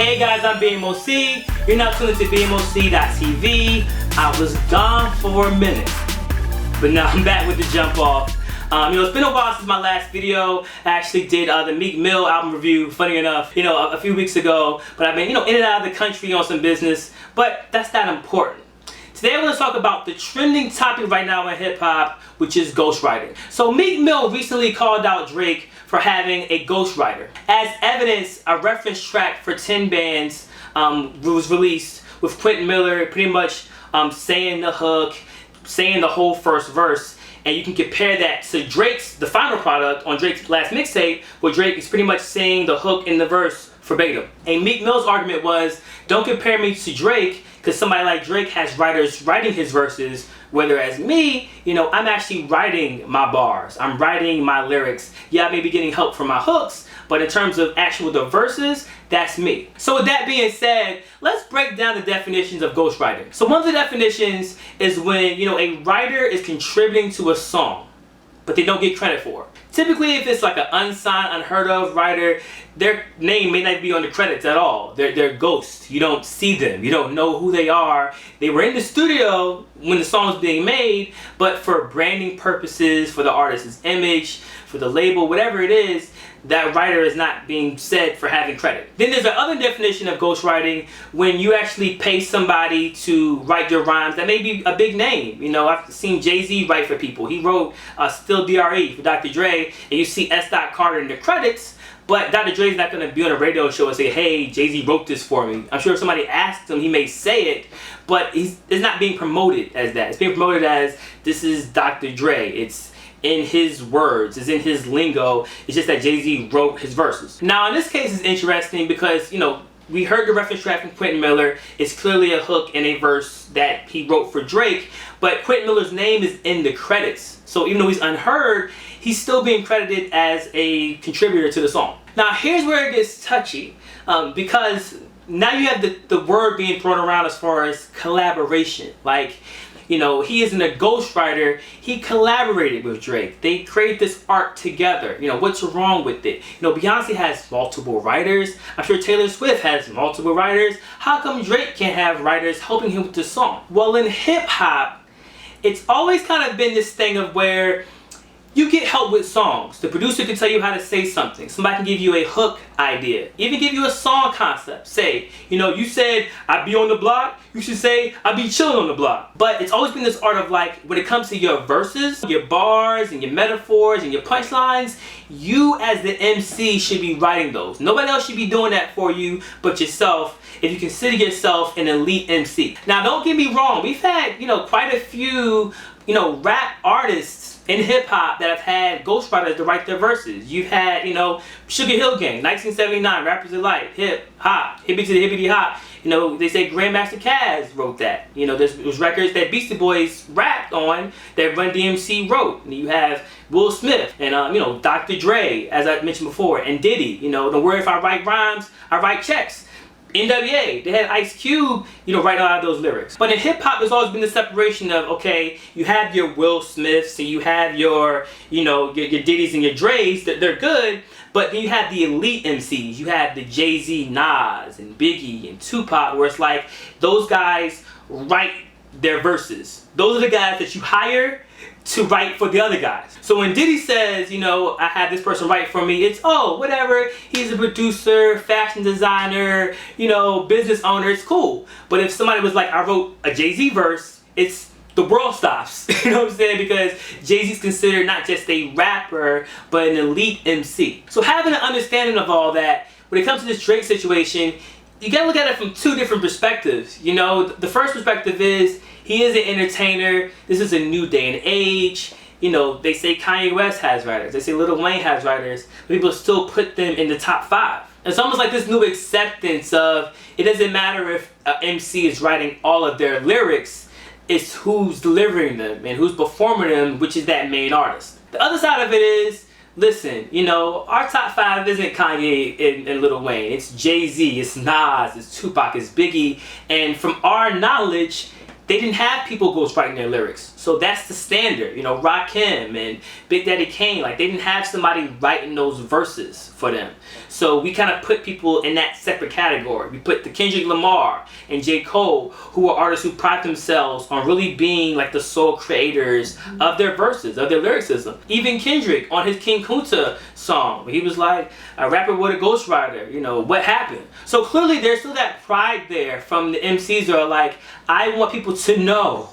Hey guys, I'm BMOC. You're now tuned to BMOC.TV. I was gone for a minute, but now I'm back with the jump off. It's been a while since my last video. I actually did the Meek Mill album review, funny enough, a few weeks ago. But I've been, in and out of the country on some business, but that's not important. Today we're going to talk about the trending topic right now in hip-hop, which is ghostwriting. So Meek Mill recently called out Drake for having a ghostwriter. As evidence, a reference track for 10 Bands was released with Quentin Miller pretty much saying the hook, saying the whole first verse. And you can compare that to the final product on Drake's last mixtape, where Drake is pretty much saying the hook in the verse verbatim. And Meek Mill's argument was, don't compare me to Drake, because somebody like Drake has writers writing his verses, whereas me, I'm actually writing my bars. I'm writing my lyrics. Yeah, I may be getting help from my hooks, but in terms of the verses, that's me. So with that being said, let's break down the definitions of ghostwriting. So one of the definitions is when, a writer is contributing to a song, but they don't get credit for it. Typically, if it's like an unsigned, unheard of writer, their name may not be on the credits at all. They're ghosts. You don't see them. You don't know who they are. They were in the studio when the song was being made, but for branding purposes, for the artist's image, for the label, whatever it is, that writer is not being said for having credit. Then there's another definition of ghostwriting when you actually pay somebody to write your rhymes that may be a big name. I've seen Jay-Z write for people. He wrote Still DRE for Dr. Dre, and you see S. Carter in the credits, but Dr. Dre's not going to be on a radio show and say, hey, Jay-Z wrote this for me. I'm sure if somebody asked him, he may say it, but it's not being promoted as that. It's being promoted as, this is Dr. Dre. It's in his words, it's in his lingo. It's just that Jay-Z wrote his verses. Now, in this case, it's interesting because, we heard the reference track from Quentin Miller. It's clearly a hook and a verse that he wrote for Drake, but Quentin Miller's name is in the credits. So even though he's unheard, he's still being credited as a contributor to the song. Now, here's where it gets touchy, because now you have the word being thrown around as far as collaboration. Like, he isn't a ghostwriter, he collaborated with Drake. They created this art together. What's wrong with it? Beyonce has multiple writers. I'm sure Taylor Swift has multiple writers. How come Drake can't have writers helping him with the song? Well, in hip hop, it's always kind of been this thing of where you get help with songs. The producer can tell you how to say something. Somebody can give you a hook idea. Even give you a song concept. Say, you said, I be on the block. You should say, I be chilling on the block. But it's always been this art of like, when it comes to your verses, your bars, and your metaphors, and your punchlines, you as the MC should be writing those. Nobody else should be doing that for you but yourself, if you consider yourself an elite MC. Now, don't get me wrong. We've had, quite a few, rap artists in hip-hop that have had ghostwriters to write their verses. You've had, Sugar Hill Gang, 1979, Rappers Delight, Hip Hop, Hippie to the Hippity Hop. They say Grandmaster Caz wrote that. There's records that Beastie Boys rapped on that Run DMC wrote. And you have Will Smith and, Dr. Dre, as I mentioned before, and Diddy. Don't worry if I write rhymes, I write checks. NWA, they had Ice Cube, write a lot of those lyrics. But in hip hop, there's always been the separation of, okay, you have your Will Smiths, and you have your, your Diddy's and your Dre's, that they're good, but then you have the elite MCs. You have the Jay-Z, Nas, and Biggie, and Tupac, where it's like, those guys write their verses. Those are the guys that you hire to write for the other guys. So when Diddy says, I had this person write for me, it's, oh, whatever, he's a producer, fashion designer, business owner, it's cool. But if somebody was like, I wrote a Jay-Z verse, it's, the world stops. You know what I'm saying? Because Jay-Z's considered not just a rapper, but an elite MC. So having an understanding of all that, when it comes to this Drake situation, you gotta look at it from two different perspectives. The first perspective is, he is an entertainer. This is a new day and age. They say Kanye West has writers. They say Lil Wayne has writers. People still put them in the top 5. It's almost like this new acceptance of, it doesn't matter if an MC is writing all of their lyrics, it's who's delivering them and who's performing them, which is that main artist. The other side of it is, listen, our top 5 isn't Kanye and Lil Wayne. It's Jay-Z, it's Nas, it's Tupac, it's Biggie. And from our knowledge, they didn't have people ghostwriting their lyrics. So that's the standard. You know, Rakim and Big Daddy Kane, like they didn't have somebody writing those verses for them. So we kind of put people in that separate category. We put the Kendrick Lamar and J. Cole, who are artists who pride themselves on really being like the sole creators of their verses, of their lyricism. Even Kendrick on his King Kunta song, he was like a rapper with a ghostwriter, you know, what happened? So clearly there's still that pride there from the MCs that are like, I want people to know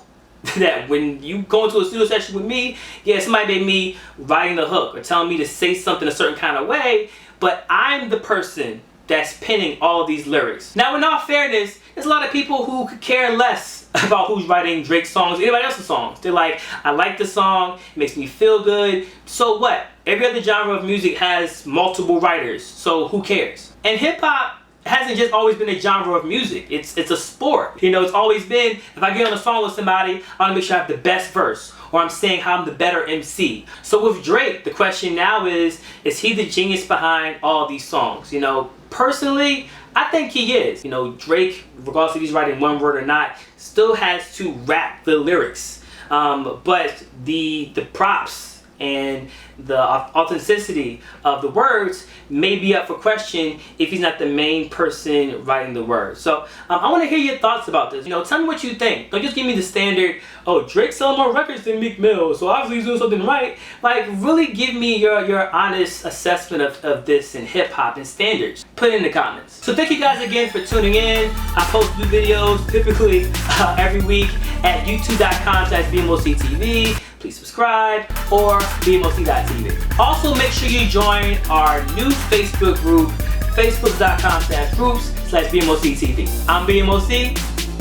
that when you go into a studio session with me, yeah, somebody made me writing the hook or telling me to say something a certain kind of way, but I'm the person that's penning all of these lyrics. Now, in all fairness, there's a lot of people who could care less about who's writing Drake's songs or anybody else's songs. They're like, I like the song, it makes me feel good. So what? Every other genre of music has multiple writers, so who cares? And hip-hop hasn't just always been a genre of music. It's a sport. You know, it's always been, if I get on a song with somebody, I want to make sure I have the best verse, or I'm saying how I'm the better MC. So with Drake, the question now is he the genius behind all these songs? You know, personally, I think he is. You know, Drake, regardless if he's writing one word or not, still has to rap the lyrics. But the props and the authenticity of the words may be up for question if he's not the main person writing the words. So I want to hear your thoughts about this. You know, tell me what you think. Don't just give me the standard, oh, Drake selling more records than Meek Mill, so obviously he's doing something right. Like, really give me your honest assessment of this in hip-hop and standards. Put it in the comments. So thank you guys again for tuning in. I post new videos typically every week at youtube.com/BMOCTV. Please subscribe, or BMOC.TV. Also, make sure you join our new Facebook group, facebook.com/groups/BMOCTV. I'm BMOC.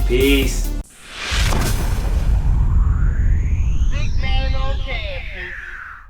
Peace.